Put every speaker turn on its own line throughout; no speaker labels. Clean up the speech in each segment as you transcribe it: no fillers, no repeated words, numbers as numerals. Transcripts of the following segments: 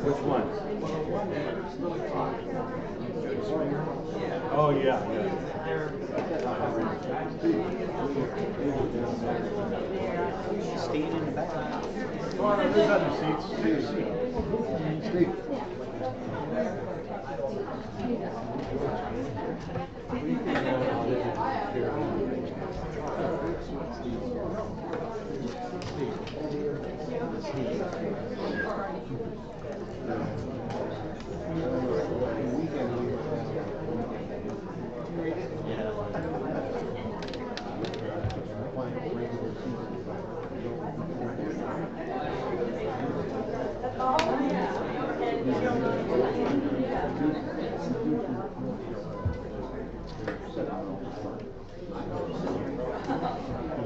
Which one? Oh, yeah.
Staying in the back.
Come on, there's other seats. Take a seat. Steve.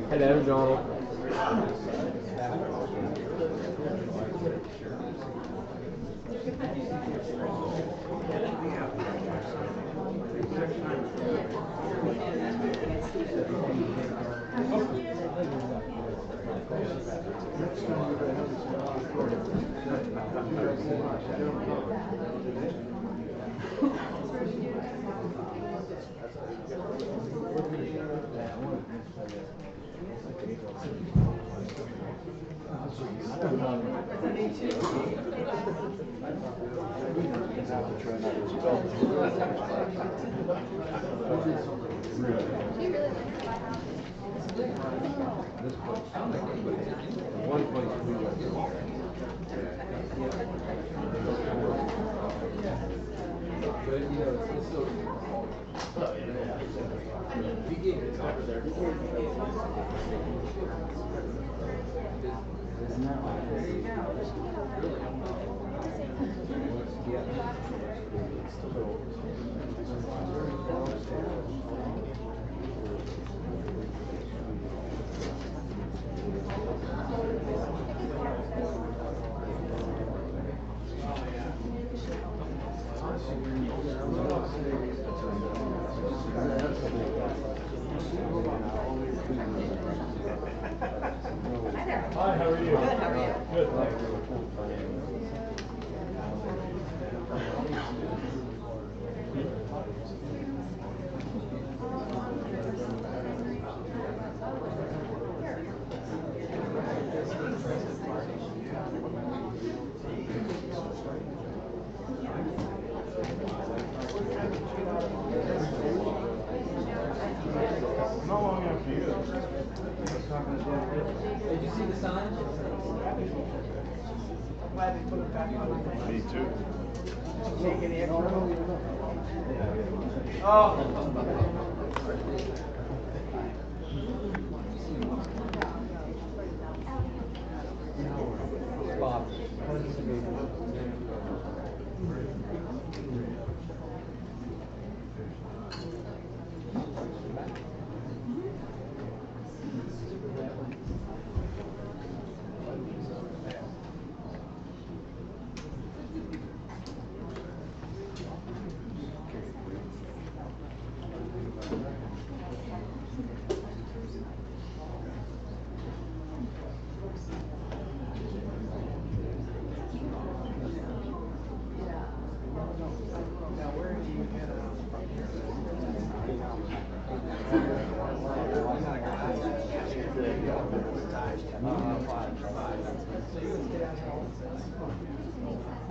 Hello, Donald.
Hi, how are you?
Good, how are you?
Good. Not long after you.
Did you see the sign? Glad they put it back on.
Me too.
Take any extra? Oh. Bob.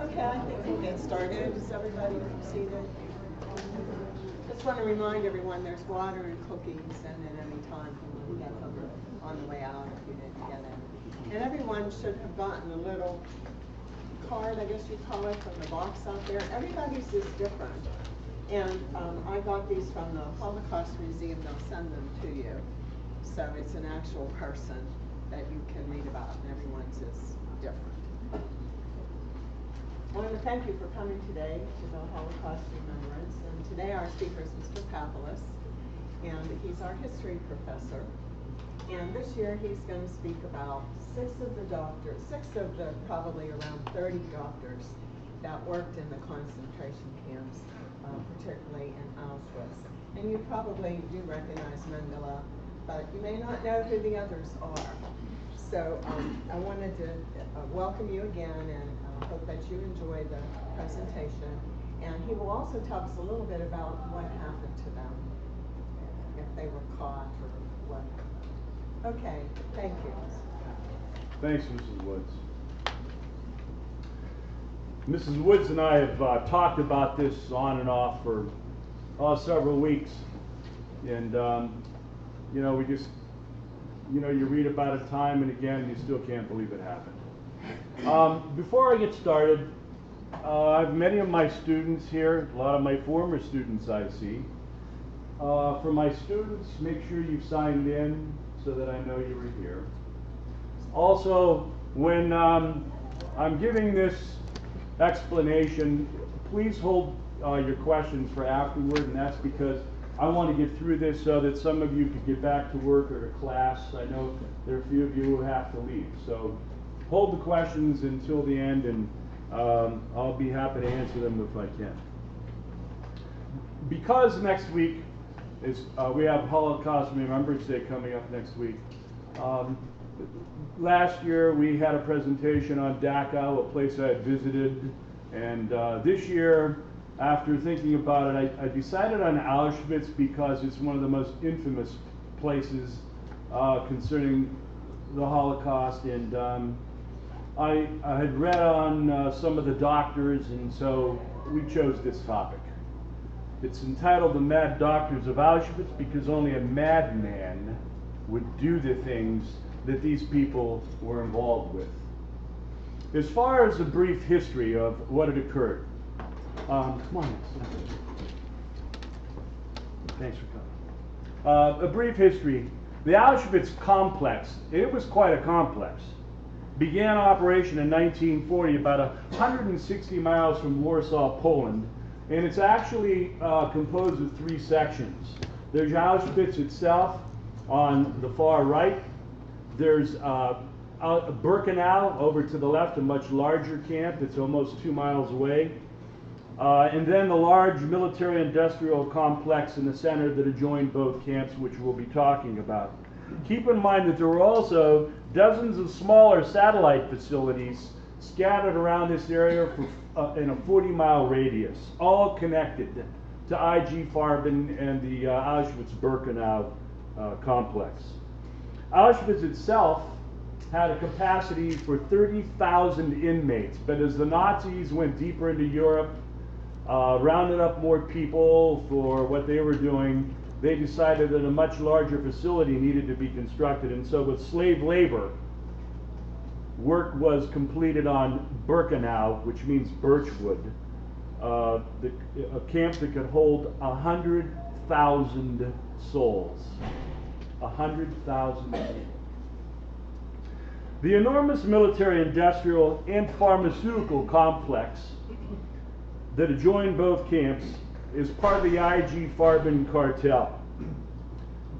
Okay, I think we'll get started. Is everybody seated? Just want to remind everyone there's water and cookies, and at any time you can get them on the way out if you didn't get it. And everyone should have gotten a little card, I guess you'd call it, from the box out there. Everybody's is different. And I got these from the Holocaust Museum. They'll send them to you. So it's an actual person that you can read about, and everyone's is different. I want to thank you for coming today to the Holocaust Remembrance. And today our speaker is Mr. Halas, and he's our history professor. And this year he's going to speak about six of the probably around 30 doctors that worked in the concentration camps, particularly in Auschwitz. And you probably do recognize Mengele, but you may not know who the others are. So I wanted to welcome you again and hope that you enjoy the presentation. And he will also tell us a little bit about what happened to them, if they were caught or what. Okay, thank you.
Thanks, Mrs. Woods. Mrs. Woods and I have talked about this on and off for several weeks. And, you know, we just, you know, you read about it time and again, you still can't believe it happened. Before I get started, I have many of my students here, a lot of my former students I see. For my students, make sure you've signed in so that I know you were here. Also, when I'm giving this explanation, please hold your questions for afterward, and that's because I want to get through this so that some of you could get back to work or to class. I know there are a few of you who have to leave, so hold the questions until the end, and I'll be happy to answer them if I can. Because next week is we have Holocaust Remembrance Day coming up next week. Last year we had a presentation on Dachau, a place I had visited, and this year, after thinking about it, I decided on Auschwitz because it's one of the most infamous places concerning the Holocaust, and I had read on some of the doctors, and so we chose this topic. It's entitled The Mad Doctors of Auschwitz because only a madman would do the things that these people were involved with. As far as a brief history of what had occurred, come on. Thanks for coming. A brief history. The Auschwitz complex, it was quite a complex, began operation in 1940 about 160 miles from Warsaw, Poland, and it's actually composed of three sections. There's Auschwitz itself on the far right. There's Birkenau over to the left, a much larger camp that's almost 2 miles away. And then the large military-industrial complex in the center that adjoined both camps, which we'll be talking about. Keep in mind that there were also dozens of smaller satellite facilities scattered around this area in a 40-mile radius, all connected to IG Farben and the Auschwitz-Birkenau complex. Auschwitz itself had a capacity for 30,000 inmates, but as the Nazis went deeper into Europe, rounded up more people for what they were doing, they decided that a much larger facility needed to be constructed, and so with slave labor, work was completed on Birkenau, which means birchwood, a camp that could hold 100,000 souls. 100,000 people. The enormous military, industrial, and pharmaceutical complex that adjoined both camps is part of the IG Farben cartel.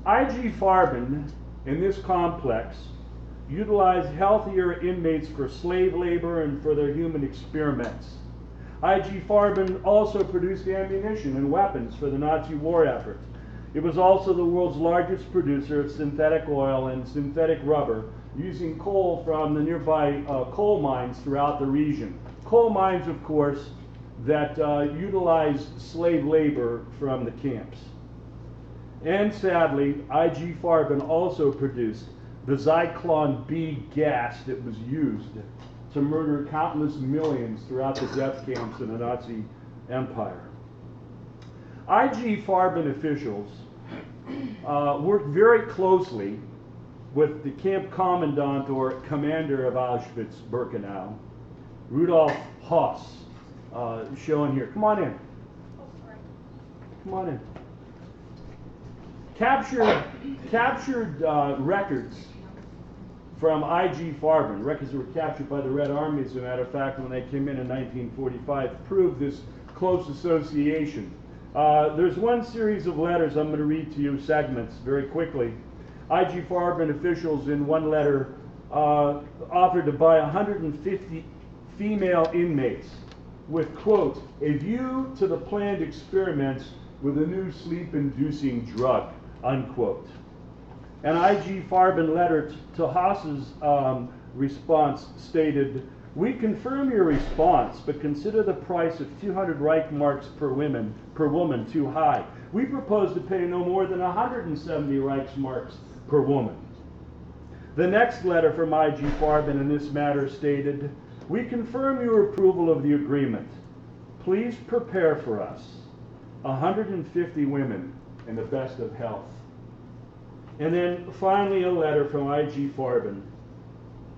IG Farben, in this complex, utilized healthier inmates for slave labor and for their human experiments. IG Farben also produced ammunition and weapons for the Nazi war effort. It was also the world's largest producer of synthetic oil and synthetic rubber, using coal from the nearby coal mines throughout the region. Coal mines, of course, that utilized slave labor from the camps. And sadly, IG Farben also produced the Zyklon B gas that was used to murder countless millions throughout the death camps in the Nazi Empire. IG Farben officials worked very closely with the camp commandant or commander of Auschwitz-Birkenau, Rudolf Höss, shown here. Come on in. Come on in. Captured records from IG Farben, records that were captured by the Red Army, as a matter of fact, when they came in 1945, prove this close association. There's one series of letters I'm going to read to you, segments, very quickly. IG Farben officials in one letter offered to buy 150 female inmates with, quote, a view to the planned experiments with a new sleep-inducing drug, unquote. An I.G. Farben letter to Haas's response stated, "We confirm your response, but consider the price of 200 Reichmarks per woman too high. We propose to pay no more than 170 Reichsmarks per woman." The next letter from I.G. Farben in this matter stated, "We confirm your approval of the agreement. Please prepare for us 150 women in the best of health." And then finally a letter from I.G. Farben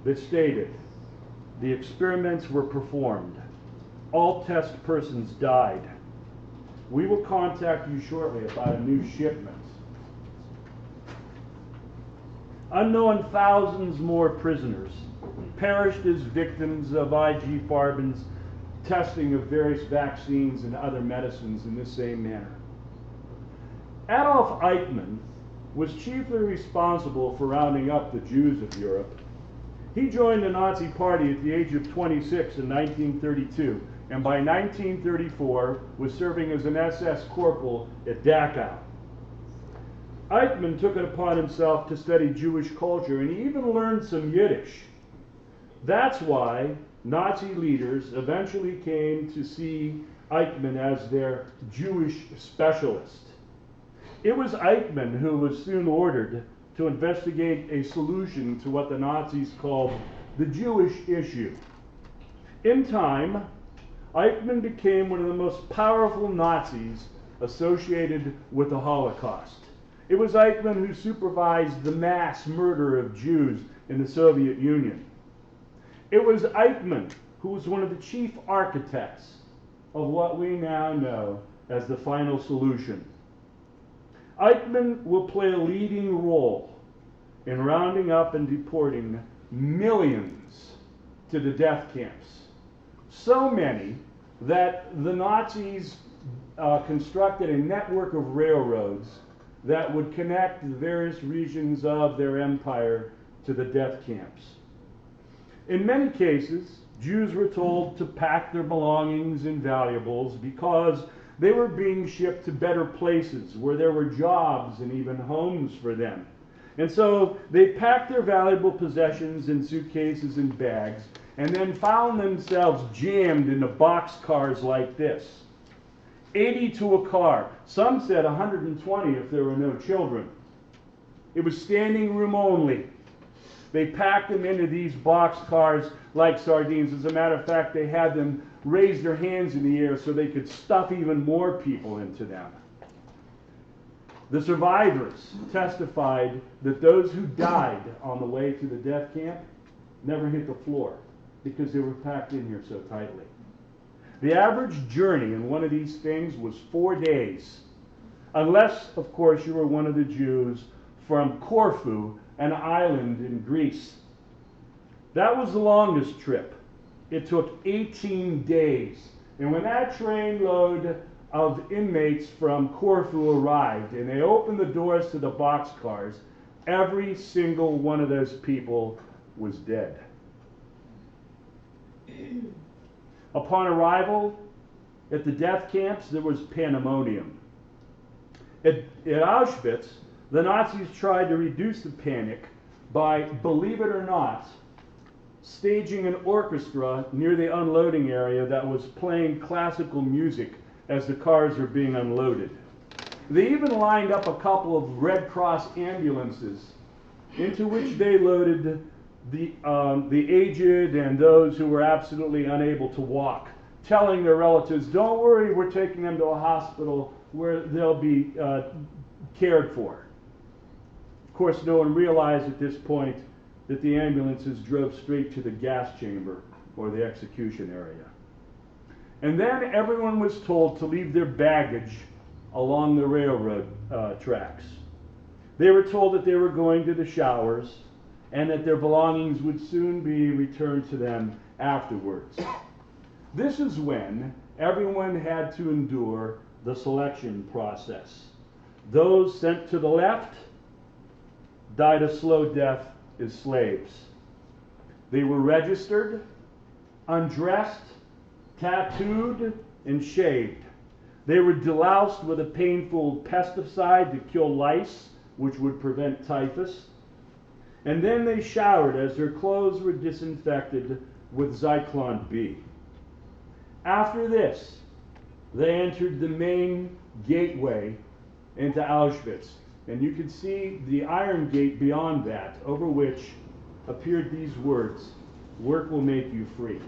that stated, "The experiments were performed. All test persons died. We will contact you shortly about a new shipment." Unknown thousands more prisoners perished as victims of I.G. Farben's testing of various vaccines and other medicines in this same manner. Adolf Eichmann was chiefly responsible for rounding up the Jews of Europe. He joined the Nazi Party at the age of 26 in 1932, and by 1934 was serving as an SS corporal at Dachau. Eichmann took it upon himself to study Jewish culture, and he even learned some Yiddish. That's why Nazi leaders eventually came to see Eichmann as their Jewish specialist. It was Eichmann who was soon ordered to investigate a solution to what the Nazis called the Jewish issue. In time, Eichmann became one of the most powerful Nazis associated with the Holocaust. It was Eichmann who supervised the mass murder of Jews in the Soviet Union. It was Eichmann who was one of the chief architects of what we now know as the final solution. Eichmann will play a leading role in rounding up and deporting millions to the death camps. So many that the Nazis constructed a network of railroads that would connect the various regions of their empire to the death camps. In many cases, Jews were told to pack their belongings and valuables because they were being shipped to better places where there were jobs and even homes for them. And so they packed their valuable possessions in suitcases and bags and then found themselves jammed into boxcars like this. 80 to a car. Some said 120 if there were no children. It was standing room only. They packed them into these boxcars like sardines. As a matter of fact, they had them raise their hands in the air so they could stuff even more people into them. The survivors testified that those who died on the way to the death camp never hit the floor because they were packed in here so tightly. The average journey in one of these things was 4 days, unless, of course, you were one of the Jews from Corfu, an island in Greece. That was the longest trip. It took 18 days. And when that trainload of inmates from Corfu arrived and they opened the doors to the boxcars, every single one of those people was dead. Upon arrival at the death camps, there was pandemonium. At Auschwitz, the Nazis tried to reduce the panic by, believe it or not, staging an orchestra near the unloading area that was playing classical music as the cars were being unloaded. They even lined up a couple of Red Cross ambulances into which they loaded the aged and those who were absolutely unable to walk, telling their relatives, "Don't worry, we're taking them to a hospital where they'll be cared for." Of course, no one realized at this point that the ambulances drove straight to the gas chamber or the execution area. And then everyone was told to leave their baggage along the railroad tracks. They were told that they were going to the showers and that their belongings would soon be returned to them afterwards. This is when everyone had to endure the selection process. Those sent to the left died a slow death as slaves. They were registered, undressed, tattooed, and shaved. They were deloused with a painful pesticide to kill lice which would prevent typhus. And then they showered as their clothes were disinfected with Zyklon B. After this, they entered the main gateway into Auschwitz. And you can see the iron gate beyond that, over which appeared these words, "Work will make you free."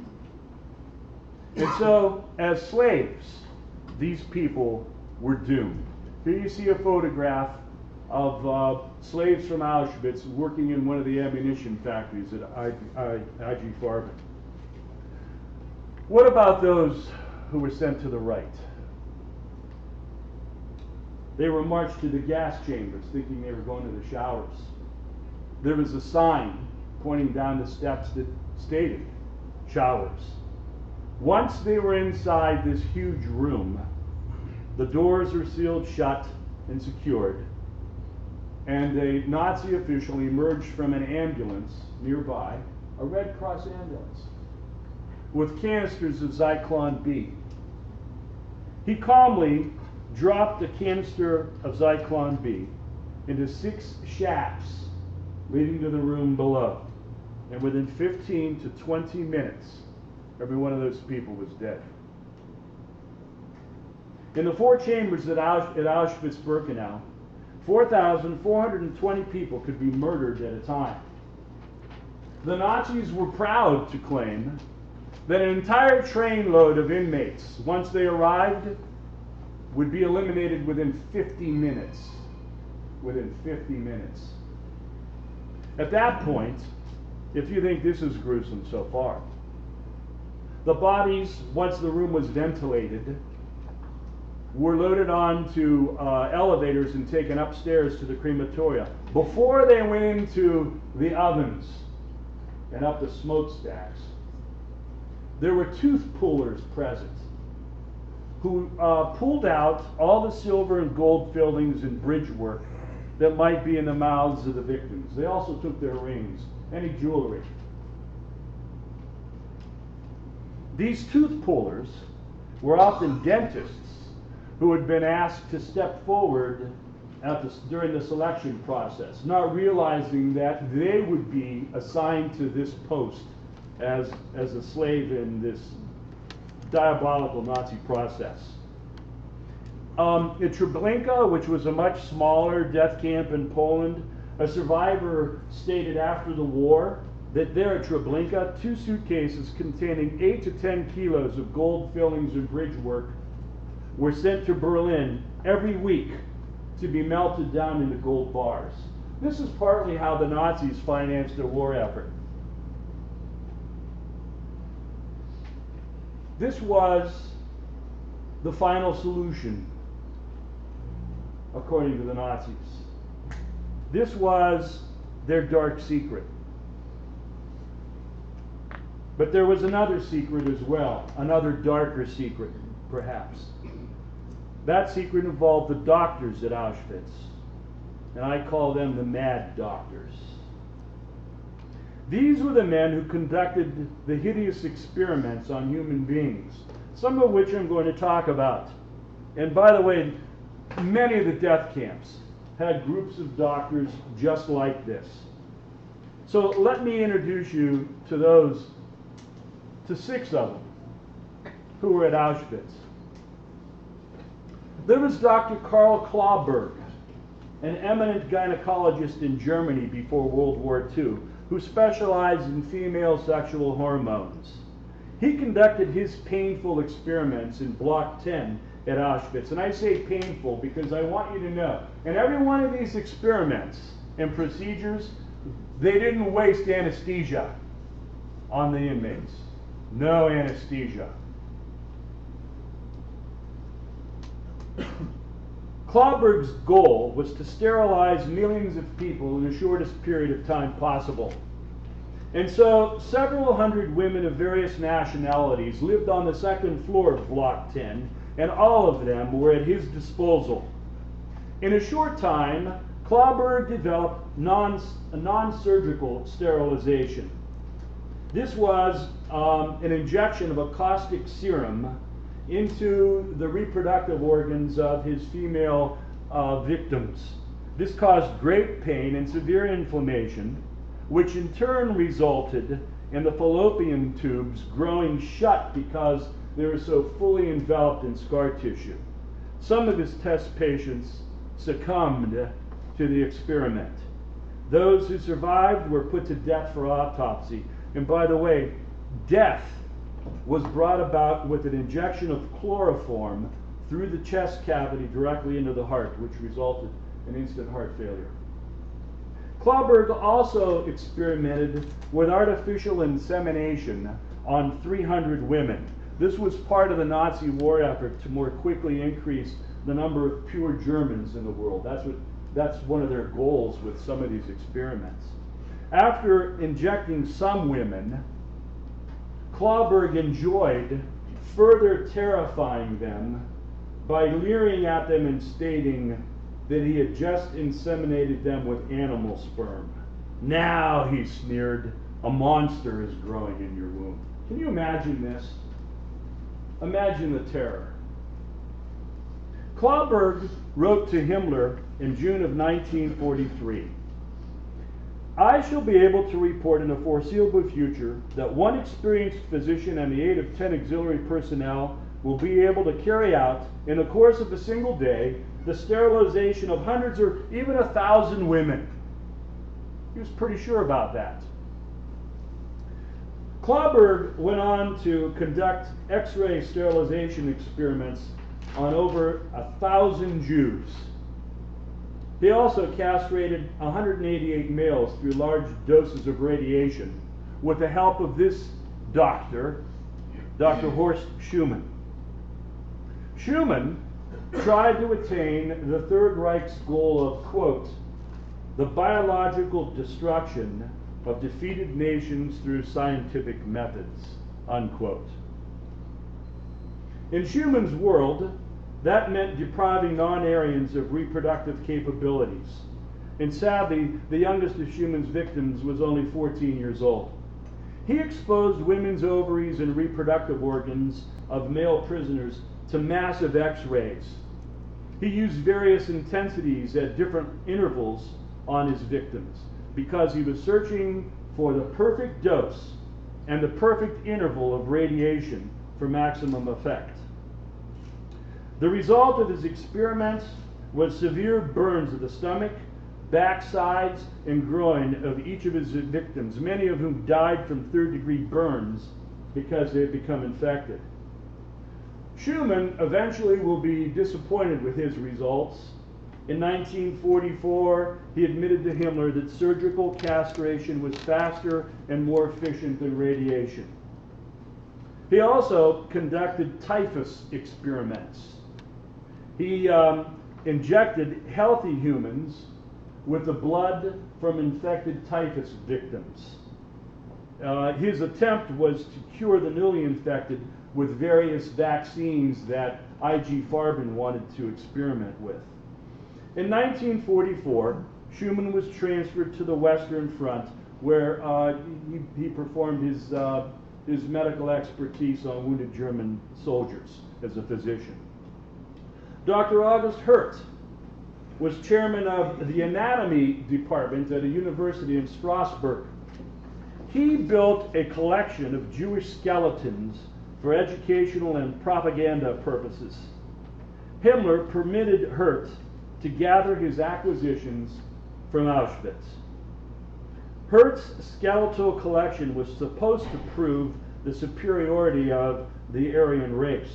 And so, as slaves, these people were doomed. Here you see a photograph of slaves from Auschwitz working in one of the ammunition factories at IG Farben. What about those who were sent to the right? They were marched to the gas chambers thinking they were going to the showers. There was a sign pointing down the steps that stated, "Showers." Once they were inside this huge room, the doors were sealed shut and secured, and a Nazi official emerged from an ambulance nearby, a Red Cross ambulance, with canisters of Zyklon B. He calmly dropped a canister of Zyklon B into 6 shafts leading to the room below. And within 15 to 20 minutes, every one of those people was dead. In the 4 chambers at Auschwitz-Birkenau, 4,420 people could be murdered at a time. The Nazis were proud to claim that an entire trainload of inmates, once they arrived, would be eliminated within 50 minutes. Within 50 minutes. At that point, if you think this is gruesome so far, the bodies, once the room was ventilated, were loaded onto elevators and taken upstairs to the crematorium before they went into the ovens and up the smokestacks. There were tooth pullers present who pulled out all the silver and gold fillings and bridge work that might be in the mouths of the victims. They also took their rings, any jewelry. These tooth pullers were often dentists who had been asked to step forward during the selection process, not realizing that they would be assigned to this post as a slave in this diabolical Nazi process. In Treblinka, which was a much smaller death camp in Poland, a survivor stated after the war that there at Treblinka, 2 suitcases containing 8 to 10 kilos of gold fillings and bridge work were sent to Berlin every week to be melted down into gold bars. This is partly how the Nazis financed their war effort. This was the final solution, according to the Nazis. This was their dark secret. But there was another secret as well, another darker secret, perhaps. That secret involved the doctors at Auschwitz, and I call them the mad doctors. These were the men who conducted the hideous experiments on human beings, some of which I'm going to talk about. And by the way, many of the death camps had groups of doctors just like this. So let me introduce you to 6 of them who were at Auschwitz. There was Dr. Karl Clobber, an eminent gynecologist in Germany before World War II, who specialized in female sexual hormones. He conducted his painful experiments in Block 10 at Auschwitz. And I say painful because I want you to know, in every one of these experiments and procedures, they didn't waste anesthesia on the inmates. No anesthesia. Clobber's goal was to sterilize millions of people in the shortest period of time possible. And so several hundred women of various nationalities lived on the 2nd floor of Block 10, and all of them were at his disposal. In a short time, Clobber developed a non-surgical sterilization. This was an injection of a caustic serum into the reproductive organs of his female victims. This caused great pain and severe inflammation, which in turn resulted in the fallopian tubes growing shut because they were so fully enveloped in scar tissue. Some of his test patients succumbed to the experiment. Those who survived were put to death for autopsy. And by the way, death was brought about with an injection of chloroform through the chest cavity directly into the heart, which resulted in instant heart failure. Clobber also experimented with artificial insemination on 300 women. This was part of the Nazi war effort to more quickly increase the number of pure Germans in the world. That's one of their goals with some of these experiments. After injecting some women, Clobber enjoyed further terrifying them by leering at them and stating that he had just inseminated them with animal sperm. Now, he sneered, a monster is growing in your womb. Can you imagine this? Imagine the terror. Clobber wrote to Himmler in June of 1943, I shall be able to report in the foreseeable future that one experienced physician and the aid of 10 auxiliary personnel will be able to carry out, in the course of a single day, the sterilization of hundreds or even 1,000 women. He was pretty sure about that. Clobber went on to conduct X-ray sterilization experiments on over 1,000 Jews. He also castrated 188 males through large doses of radiation with the help of this doctor, Dr. Horst Schumann. Schumann tried to attain the Third Reich's goal of, quote, the biological destruction of defeated nations through scientific methods, unquote. In Schumann's world, that meant depriving non-Aryans of reproductive capabilities. And sadly, the youngest of Schumann's victims was only 14 years old. He exposed women's ovaries and reproductive organs of male prisoners to massive X-rays. He used various intensities at different intervals on his victims because he was searching for the perfect dose and the perfect interval of radiation for maximum effect. The result of his experiments was severe burns of the stomach, backsides, and groin of each of his victims, many of whom died from third-degree burns because they had become infected. Schumann eventually will be disappointed with his results. In 1944, he admitted to Himmler that surgical castration was faster and more efficient than radiation. He also conducted typhus experiments. He injected healthy humans with the blood from infected typhus victims. His attempt was to cure the newly infected with various vaccines that I.G. Farben wanted to experiment with. In 1944, Schumann was transferred to the Western Front, where he performed his medical expertise on wounded German soldiers as a physician. Dr. August Hirt was chairman of the anatomy department at a university in Strasbourg. He built a collection of Jewish skeletons for educational and propaganda purposes. Himmler permitted Hirt to gather his acquisitions from Auschwitz. Hirt's skeletal collection was supposed to prove the superiority of the Aryan race.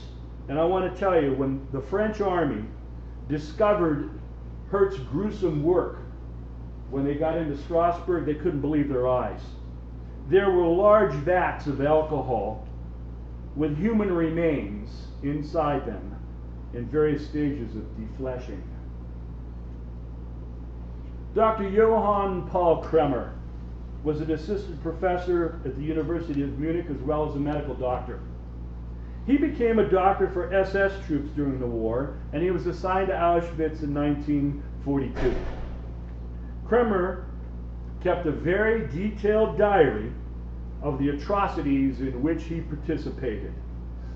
And I want to tell you, when the French army discovered Hirt's gruesome work, when they got into Strasbourg, they couldn't believe their eyes. There were large vats of alcohol with human remains inside them in various stages of defleshing. Dr. Johan Paul Cremer was an assistant professor at the University of Munich as well as a medical doctor. He became a doctor for SS troops during the war, and he was assigned to Auschwitz in 1942. Cremer kept a very detailed diary of the atrocities in which he participated.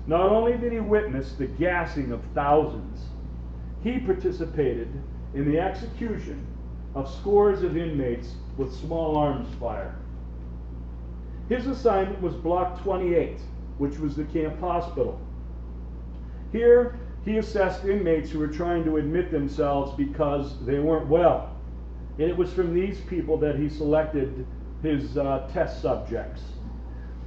Not only did he witness the gassing of thousands, he participated in the execution of scores of inmates with small arms fire. His assignment was Block 28, which was the camp hospital. Here, he assessed inmates who were trying to admit themselves because they weren't well. And it was from these people that he selected his test subjects.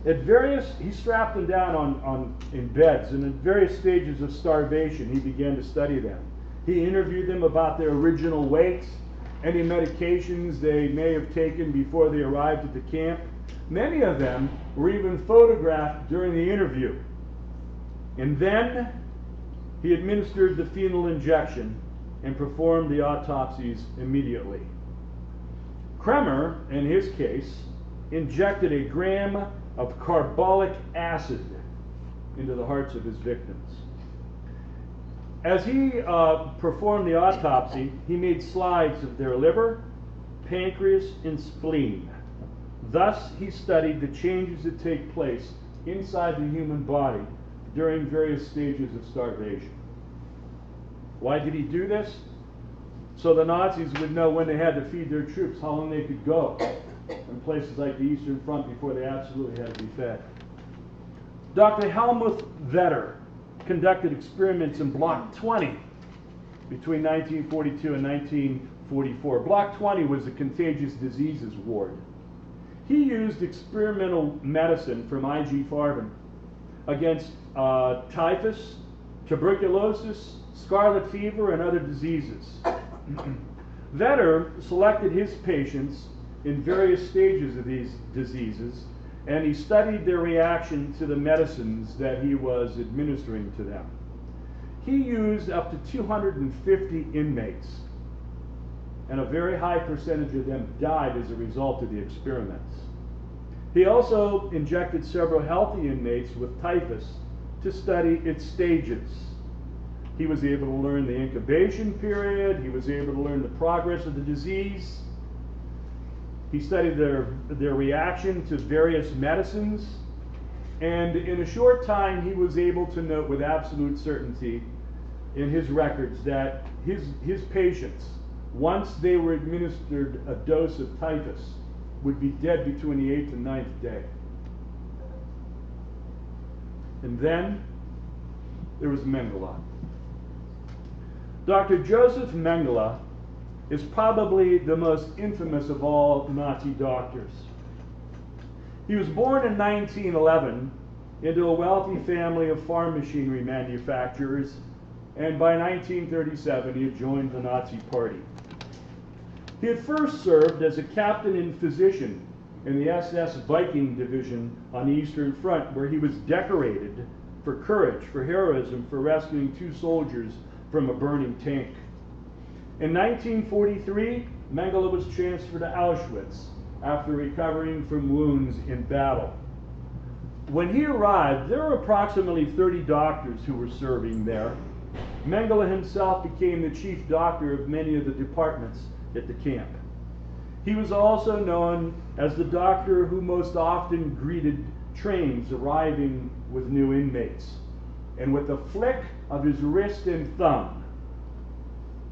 He strapped them down in beds, and at various stages of starvation, he began to study them. He interviewed them about their original weight, any medications they may have taken before they arrived at the camp. Many of them were even photographed during the interview. And then he administered the phenol injection and performed the autopsies immediately. Cremer, in his case, injected a gram of carbolic acid into the hearts of his victims. As he performed the autopsy, he made slides of their liver, pancreas, and spleen. Thus, he studied the changes that take place inside the human body during various stages of starvation. Why did he do this? So the Nazis would know when they had to feed their troops, how long they could go in places like the Eastern Front before they absolutely had to be fed. Dr. Halas Vetter conducted experiments in Block 20 between 1942 and 1944. Block 20 was the contagious diseases ward. He used experimental medicine from I.G. Farben against typhus, tuberculosis, scarlet fever, and other diseases. Vetter selected his patients in various stages of these diseases, and he studied their reaction to the medicines that he was administering to them. He used up to 250 inmates, and a very high percentage of them died as a result of the experiments. He also injected several healthy inmates with typhus to study its stages. He was able to learn the incubation period. He was able to learn the progress of the disease. He studied their reaction to various medicines. And in a short time, he was able to note with absolute certainty in his records that his patients, once they were administered a dose of typhus, would be dead between the 8th and 9th day. And then there was Mengele. Dr. Joseph Mengele is probably the most infamous of all Nazi doctors. He was born in 1911 into a wealthy family of farm machinery manufacturers, and by 1937 he had joined the Nazi Party. He had first served as a captain and physician in the SS Viking Division on the Eastern Front, where he was decorated for courage, for heroism, for rescuing 2 soldiers from a burning tank. In 1943, Mengele was transferred to Auschwitz after recovering from wounds in battle. When he arrived, there were approximately 30 doctors who were serving there. Mengele himself became the chief doctor of many of the departments at the camp. He was also known as the doctor who most often greeted trains arriving with new inmates. And with a flick of his wrist and thumb,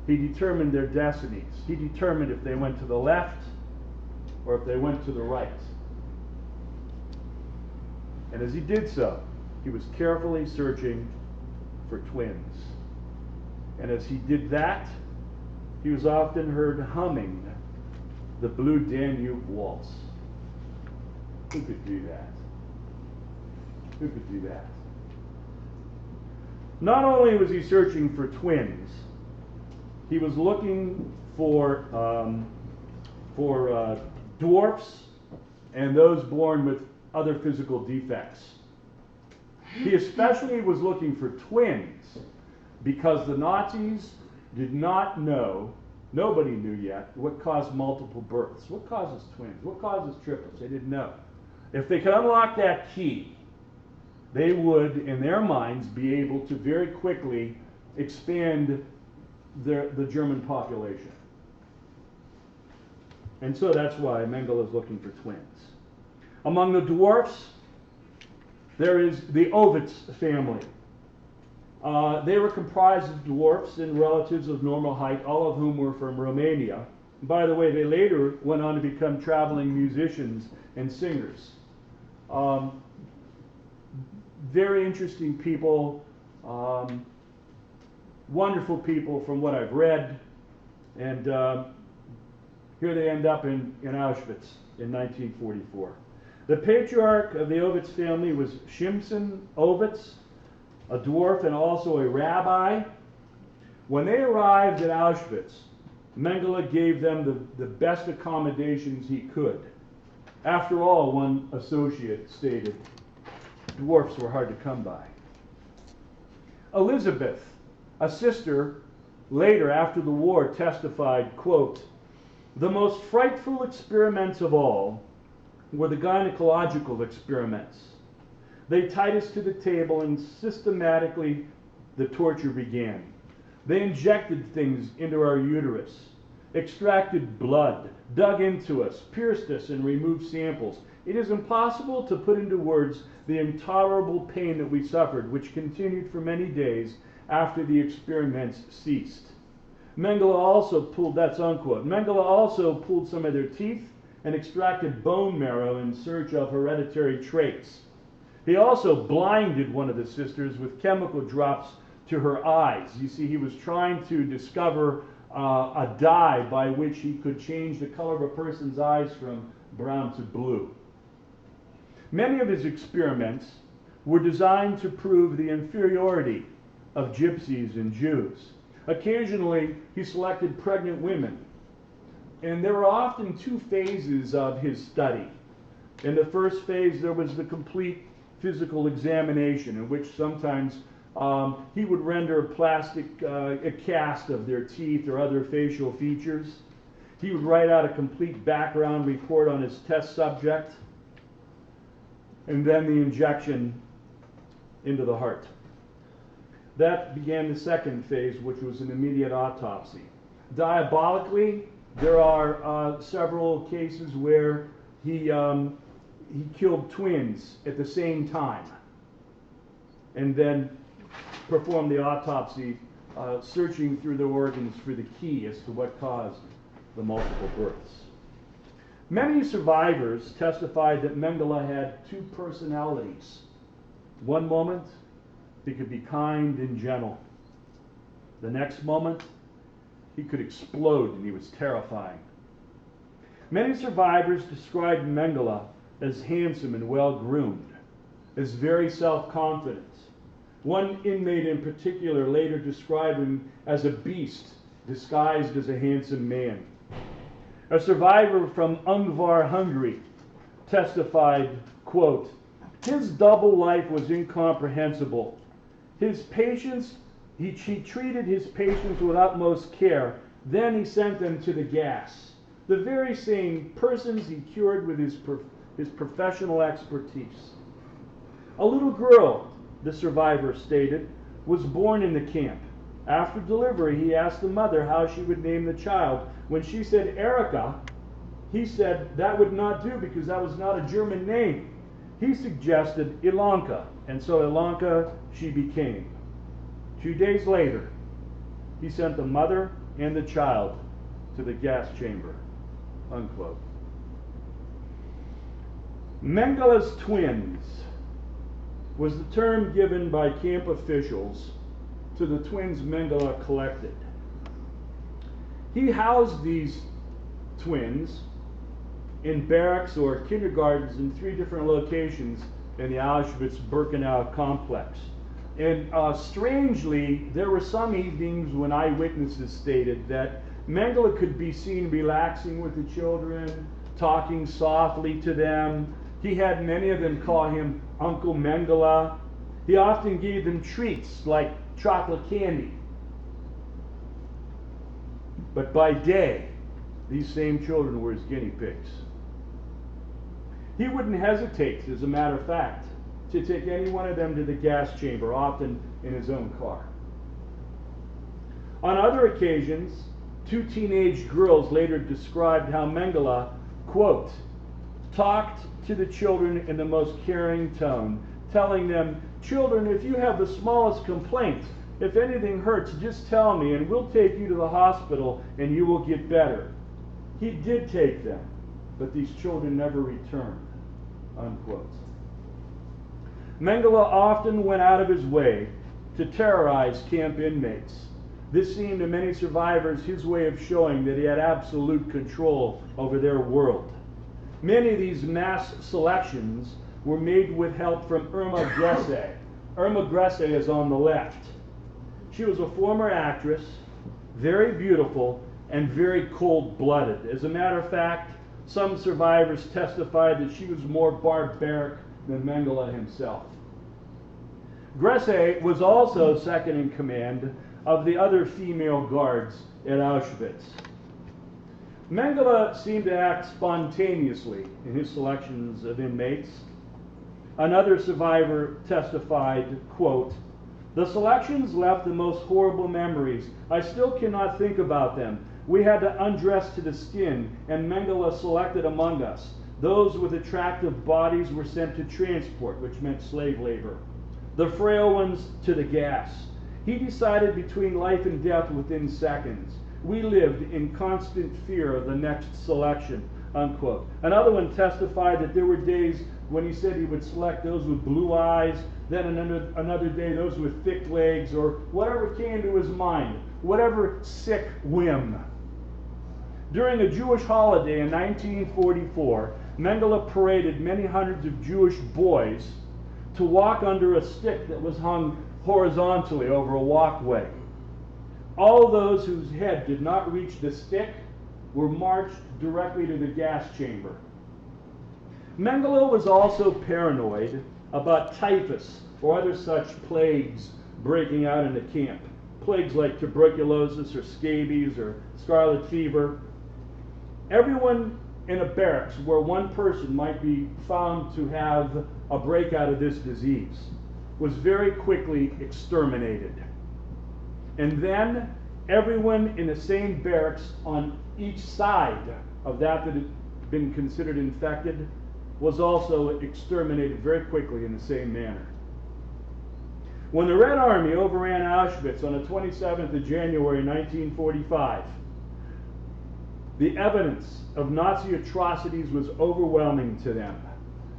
he determined their destinies. He determined if they went to the left or if they went to the right. And as he did so, he was carefully searching for twins. And as he did that, he was often heard humming the Blue Danube Waltz. Who could do that? Who could do that? Not only was he searching for twins, he was looking for dwarfs and those born with other physical defects. He especially was looking for twins because the Nazis did not know, nobody knew yet, what caused multiple births. What causes twins? What causes triplets? They didn't know. If they could unlock that key, they would, in their minds, be able to very quickly expand the German population. And so that's why Mengele is looking for twins. Among the dwarfs, there is the Ovitz family. They were comprised of dwarfs and relatives of normal height, all of whom were from Romania. By the way, they later went on to become traveling musicians and singers. Very interesting people, wonderful people from what I've read, and here they end up in Auschwitz in 1944. The patriarch of the Ovitz family was Shimson Ovitz, a dwarf and also a rabbi. When they arrived at Auschwitz, Mengele gave them the best accommodations he could. After all, one associate stated, dwarfs were hard to come by. Elizabeth, a sister, later after the war testified, quote, "The most frightful experiments of all were the gynecological experiments. They tied us to the table and systematically the torture began. They injected things into our uterus, extracted blood, dug into us, pierced us, and removed samples. It is impossible to put into words the intolerable pain that we suffered, which continued for many days after the experiments ceased." Mengele also pulled, that's unquote, Mengele also pulled some of their teeth and extracted bone marrow in search of hereditary traits. He also blinded one of the sisters with chemical drops to her eyes. You see, he was trying to discover a dye by which he could change the color of a person's eyes from brown to blue. Many of his experiments were designed to prove the inferiority of gypsies and Jews. Occasionally, he selected pregnant women. And there were often two phases of his study. In the first phase, there was the complete physical examination, in which sometimes he would render a cast of their teeth or other facial features. He would write out a complete background report on his test subject, and then the injection into the heart. That began the second phase, which was an immediate autopsy. Diabolically, there are several cases where he killed twins at the same time, and then performed the autopsy, searching through their organs for the key as to what caused the multiple births. Many survivors testified that Mengele had two personalities. One moment, he could be kind and gentle. The next moment, he could explode and he was terrifying. Many survivors described Mengele as handsome and well-groomed, as very self-confident. One inmate in particular later described him as a beast disguised as a handsome man. A survivor from Ungvar, Hungary, testified, quote, "His double life was incomprehensible. His patients, he treated his patients with utmost care. Then he sent them to the gas. The very same persons he cured with his professional expertise." A little girl, the survivor stated, was born in the camp. After delivery, he asked the mother how she would name the child. When she said Erica, he said that would not do because that was not a German name. He suggested Ilanka, and so Ilanka she became. 2 days later, he sent the mother and the child to the gas chamber, unquote. Mengele's twins was the term given by camp officials to the twins Mengele collected. He housed these twins in barracks or kindergartens in 3 different locations in the Auschwitz-Birkenau complex. And strangely, there were some evenings when eyewitnesses stated that Mengele could be seen relaxing with the children, talking softly to them. He had many of them call him Uncle Mengele. He often gave them treats like chocolate candy. But by day, these same children were his guinea pigs. He wouldn't hesitate, as a matter of fact, to take any one of them to the gas chamber, often in his own car. On other occasions, 2 teenage girls later described how Mengele, quote, talked to the children in the most caring tone, telling them, "Children, if you have the smallest complaint, if anything hurts, just tell me and we'll take you to the hospital and you will get better." He did take them, but these children never returned, unquote. Mengele often went out of his way to terrorize camp inmates. This seemed to many survivors his way of showing that he had absolute control over their world. Many of these mass selections were made with help from Irma Gresik. Irma Gresik is on the left. She was a former actress, very beautiful, and very cold-blooded. As a matter of fact, some survivors testified that she was more barbaric than Mengele himself. Gress was also second in command of the other female guards at Auschwitz. Mengele seemed to act spontaneously in his selections of inmates. Another survivor testified, quote, "The selections left the most horrible memories. I still cannot think about them. We had to undress to the skin, and Mengele selected among us. Those with attractive bodies were sent to transport, which meant slave labor. The frail ones to the gas. He decided between life and death within seconds. We lived in constant fear of the next selection," unquote. Another one testified that there were days when he said he would select those with blue eyes, then another day those with thick legs, or whatever came to his mind, whatever sick whim. During a Jewish holiday in 1944, Mengele paraded many hundreds of Jewish boys to walk under a stick that was hung horizontally over a walkway. All those whose head did not reach the stick were marched directly to the gas chamber. Mengele was also paranoid about typhus or other such plagues breaking out in the camp. Plagues like tuberculosis or scabies or scarlet fever. Everyone in a barracks where one person might be found to have a breakout of this disease was very quickly exterminated. And then everyone in the same barracks on each side of that had been considered infected was also exterminated very quickly in the same manner. When the Red Army overran Auschwitz on the 27th of January 1945, the evidence of Nazi atrocities was overwhelming to them.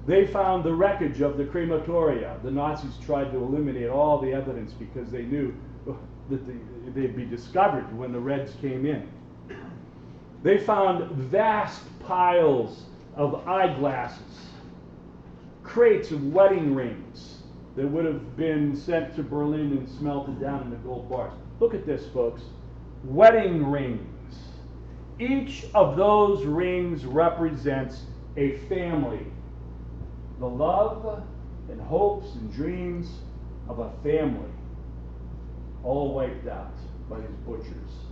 They found the wreckage of the crematoria. The Nazis tried to eliminate all the evidence because they knew that they'd be discovered when the Reds came in. They found vast piles of eyeglasses, crates of wedding rings that would have been sent to Berlin and smelted down into gold bars. Look at this, folks. Wedding rings. Each of those rings represents a family. The love and hopes and dreams of a family, all wiped out by these butchers.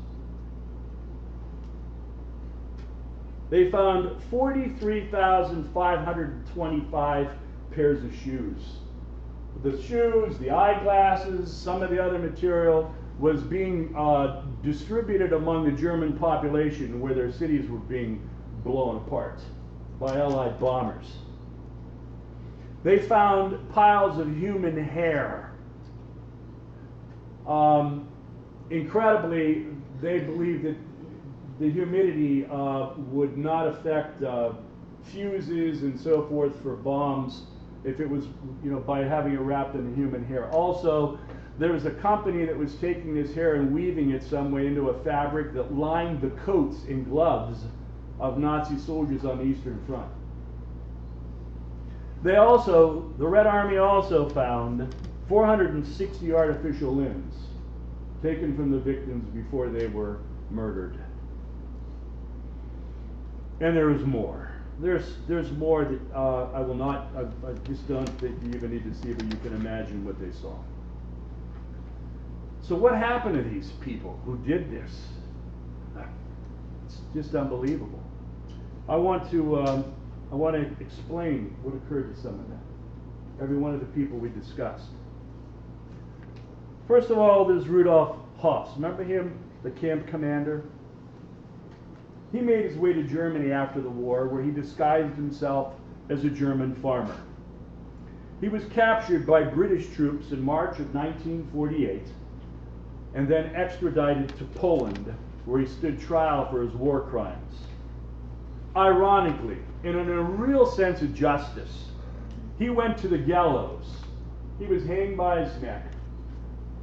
They found 43,525 pairs of shoes. The shoes, the eyeglasses, some of the other material was being distributed among the German population where their cities were being blown apart by Allied bombers. They found piles of human hair. Incredibly, they believed that the humidity would not affect fuses and so forth for bombs if it was, by having it wrapped in human hair. Also, there was a company that was taking this hair and weaving it some way into a fabric that lined the coats and gloves of Nazi soldiers on the Eastern Front. The Red Army also found 460 artificial limbs taken from the victims before they were murdered. And there is more. There's more that I just don't think you even need to see, but you can imagine what they saw. So what happened to these people who did this? It's just unbelievable. I want to explain what occurred to some of them. Every one of the people we discussed. First of all, there's Rudolf Hoss. Remember him, the camp commander? He made his way to Germany after the war, where he disguised himself as a German farmer. He was captured by British troops in March of 1948 and then extradited to Poland, where he stood trial for his war crimes. Ironically, and in a real sense of justice, he went to the gallows. He was hanged by his neck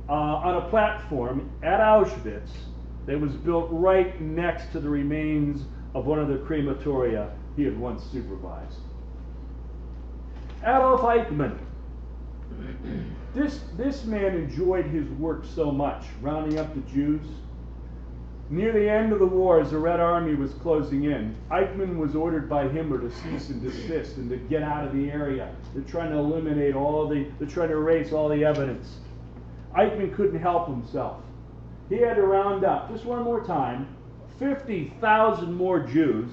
on a platform at Auschwitz that was built right next to the remains of one of the crematoria he had once supervised. Adolf Eichmann. This man enjoyed his work so much, rounding up the Jews. Near the end of the war, as the Red Army was closing in, Eichmann was ordered by Himmler to cease and desist and to get out of the area. They're trying to eliminate they're trying to erase all the evidence. Eichmann couldn't help himself. He had to round up, just one more time, 50,000 more Jews,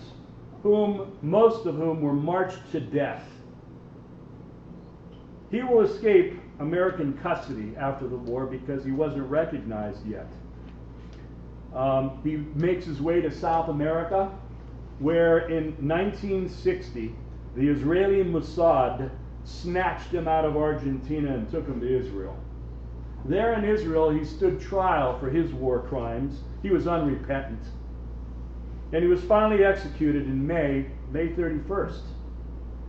most of whom were marched to death. He will escape American custody after the war because he wasn't recognized yet. He makes his way to South America, where in 1960, the Israeli Mossad snatched him out of Argentina and took him to Israel. There in Israel, he stood trial for his war crimes. He was unrepentant. And he was finally executed in May 31st,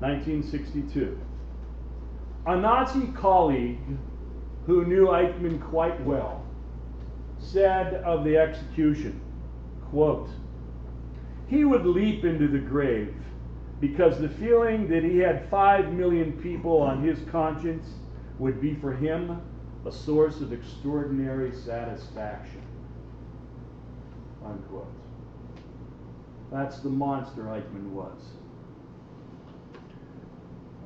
1962. A Nazi colleague who knew Eichmann quite well said of the execution, quote, "He would leap into the grave because the feeling that he had 5 million people on his conscience would be for him a source of extraordinary satisfaction." Unquote. That's the monster Eichmann was.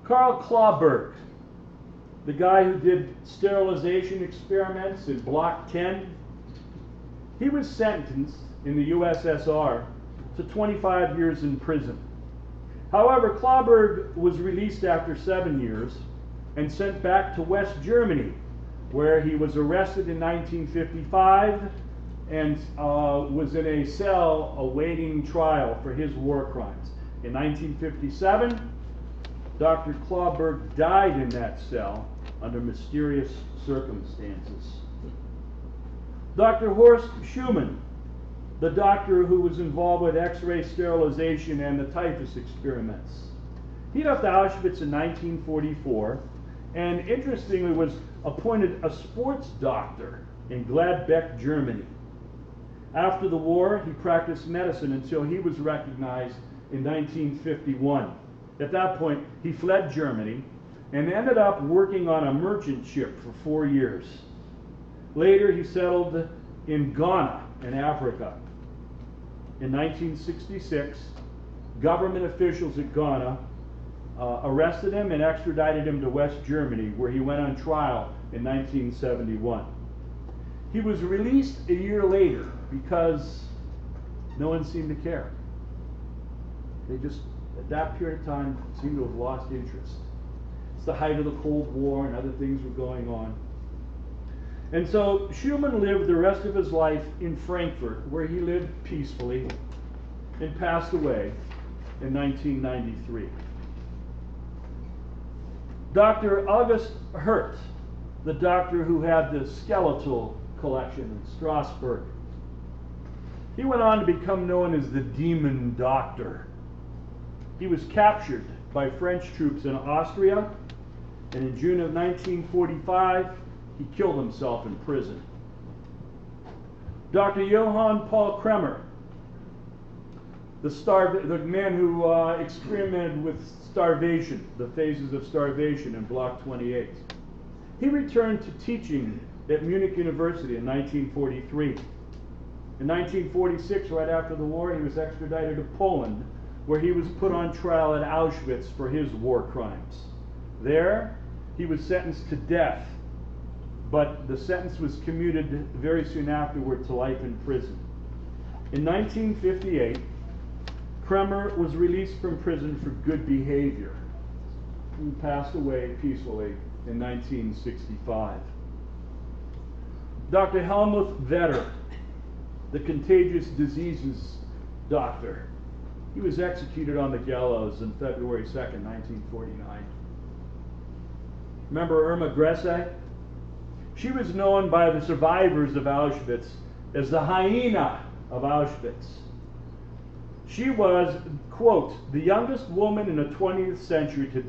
Karl Clobber, the guy who did sterilization experiments in Block 10, he was sentenced in the USSR to 25 years in prison. However, Clobber was released after 7 years and sent back to West Germany, where he was arrested in 1955 and was in a cell awaiting trial for his war crimes. In 1957, Dr. Clobber died in that cell under mysterious circumstances. Dr. Horst Schumann, the doctor who was involved with X-ray sterilization and the typhus experiments, he left Auschwitz in 1944 and interestingly was appointed a sports doctor in Gladbeck, Germany. After the war, he practiced medicine until he was recognized in 1951. At that point, he fled Germany and ended up working on a merchant ship for 4 years. Later, he settled in Ghana in Africa. In 1966, government officials at Ghana arrested him and extradited him to West Germany, where he went on trial in 1971. He was released a year later because no one seemed to care. They just, at that period of time, seemed to have lost interest. It's the height of the Cold War and other things were going on. And so Schumann lived the rest of his life in Frankfurt, where he lived peacefully and passed away in 1993. Dr. August Hirt, the doctor who had the skeletal collection in Strasbourg, he went on to become known as the Demon Doctor. He was captured by French troops in Austria, and in June of 1945, he killed himself in prison. Dr. Johan Paul Cremer, the man who experimented with starvation, the phases of starvation in Block 28. He returned to teaching at Munich University in 1943. In 1946, right after the war, he was extradited to Poland, where he was put on trial at Auschwitz for his war crimes. There, he was sentenced to death, but the sentence was commuted very soon afterward to life in prison. In 1958, Cremer was released from prison for good behavior. He passed away peacefully in 1965. Dr. Halas Vetter, the contagious diseases doctor, he was executed on the gallows on February 2nd, 1949. Remember Irma Gresik? She was known by the survivors of Auschwitz as the hyena of Auschwitz. She was, quote, the youngest woman in the 20th century to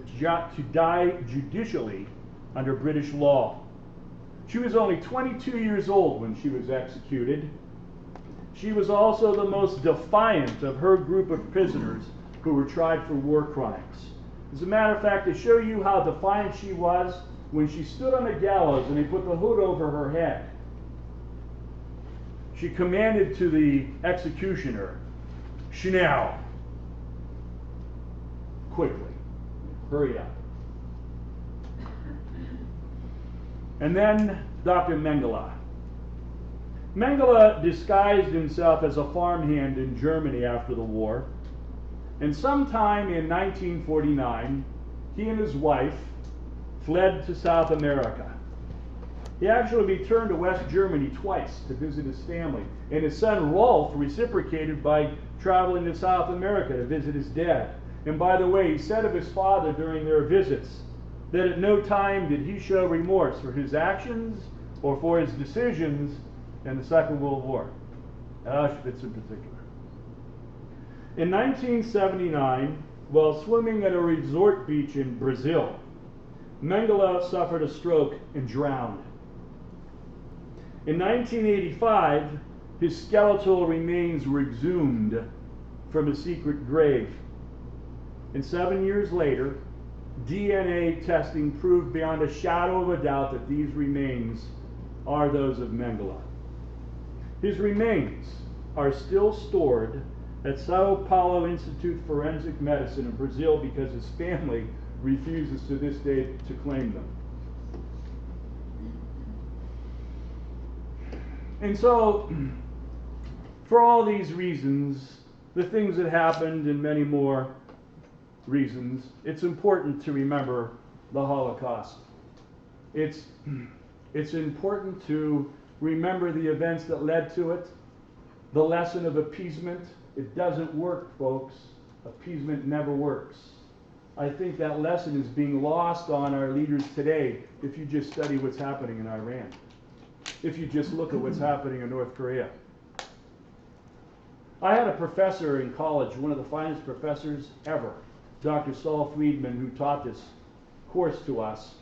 die judicially under British law. She was only 22 years old when she was executed. She was also the most defiant of her group of prisoners who were tried for war crimes. As a matter of fact, to show you how defiant she was, when she stood on the gallows and they put the hood over her head, she commanded to the executioner, "Schnell, quickly, hurry up." And then Dr. Mengele. Mengele disguised himself as a farmhand in Germany after the war, and sometime in 1949, he and his wife fled to South America. He actually returned to West Germany twice to visit his family, and his son Rolf reciprocated by traveling to South America to visit his dad. And by the way, he said of his father during their visits that at no time did he show remorse for his actions or for his decisions in the Second World War, Auschwitz in particular. In 1979, while swimming at a resort beach in Brazil, Mengele suffered a stroke and drowned. In 1985, his skeletal remains were exhumed from a secret grave. And 7 years later, DNA testing proved beyond a shadow of a doubt that these remains are those of Mengele. His remains are still stored at Sao Paulo Institute of Forensic Medicine in Brazil because his family refuses to this day to claim them. And so, for all these reasons, the things that happened and many more reasons, it's important to remember the Holocaust. It's important to remember the events that led to it, the lesson of appeasement. It doesn't work, folks. Appeasement never works. I think that lesson is being lost on our leaders today if you just study what's happening in Iran, if you just look at what's happening in North Korea. I had a professor in college, one of the finest professors ever, Dr. Saul Friedman, who taught this course to us.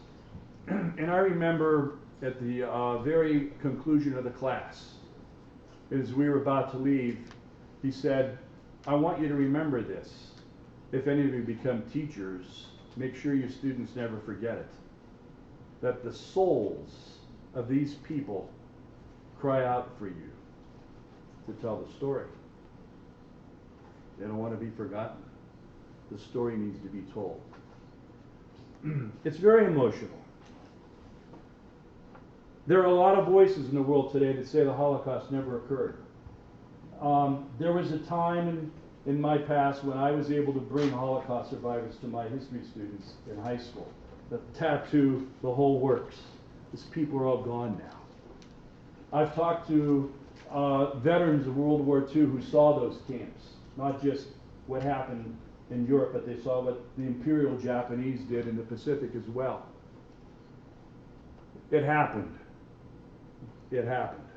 And I remember at the very conclusion of the class, as we were about to leave, he said, "I want you to remember this. If any of you become teachers, make sure your students never forget it. That the souls of these people cry out for you to tell the story. They don't want to be forgotten. The story needs to be told." It's very emotional. There are a lot of voices in the world today that say the Holocaust never occurred. There was a time in my past when I was able to bring Holocaust survivors to my history students in high school. The tattoo, the whole works. These people are all gone now. I've talked to veterans of World War II who saw those camps, not just what happened in Europe, but they saw what the Imperial Japanese did in the Pacific as well. It happened. It happened.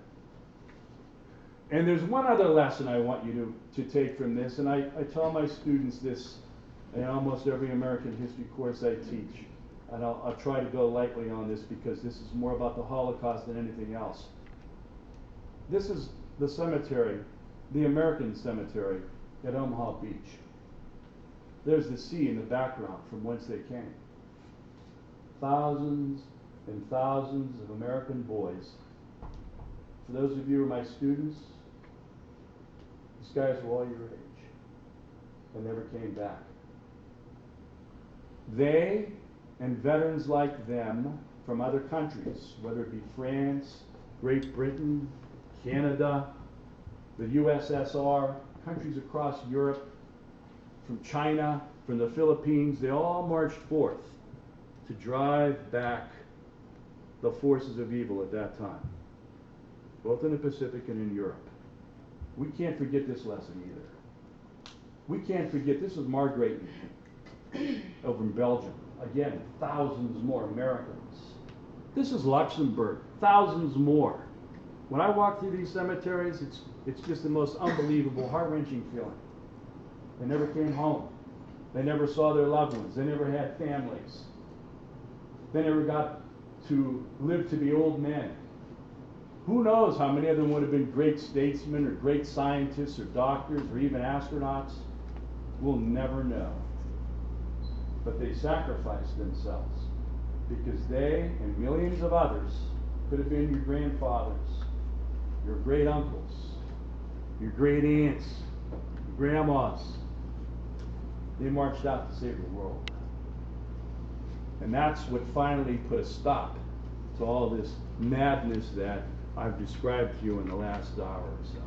And there's one other lesson I want you to take from this, and I tell my students this in almost every American history course I teach. And I'll try to go lightly on this because this is more about the Holocaust than anything else. This is the cemetery, the American cemetery at Omaha Beach. There's the sea in the background from whence they came. Thousands and thousands of American boys. For those of you who are my students, these guys were all your age and never came back. They and veterans like them from other countries, whether it be France, Great Britain, Canada, the USSR, countries across Europe, from China, from the Philippines, they all marched forth to drive back the forces of evil at that time, both in the Pacific and in Europe. We can't forget this lesson either. We can't forget, this is Margrethe over in Belgium. Again, thousands more Americans. This is Luxembourg, thousands more. When I walk through these cemeteries, it's just the most unbelievable, heart-wrenching feeling. They never came home. They never saw their loved ones. They never had families. They never got to live to be old men. Who knows how many of them would have been great statesmen or great scientists or doctors or even astronauts? We'll never know. But they sacrificed themselves because they and millions of others could have been your grandfathers, your great uncles, your great aunts, your grandmas. They marched out to save the world. And that's what finally put a stop to all this madness that I've described to you in the last hour or so.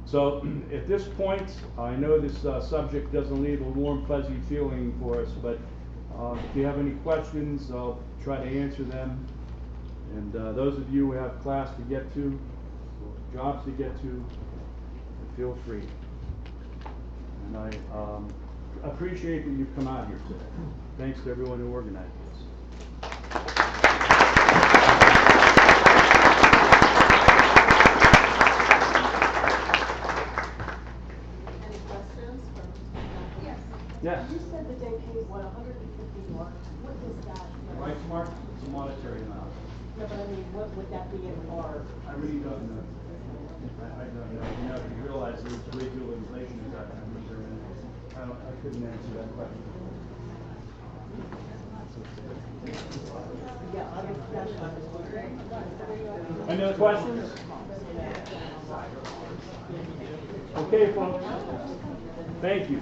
So at this point, I know this subject doesn't leave a warm, fuzzy feeling for us, but if you have any questions, I'll try to answer them. And those of you who have class to get to, jobs to get to, feel free. And I appreciate that you've come out here today. Thanks to everyone who organized this.
Any questions? Yes.
Yes.
You said that they paid, what, 150 marks? What is that?
Right, Mark? It's a monetary amount.
No, but I mean, what would that be in marks?
I really don't know. I don't know. You know, you realize there's a great deal of inflation in that number. I couldn't answer that question.
Yeah, I guess that's what I was wondering.
Any other questions? Okay, folks. Thank you.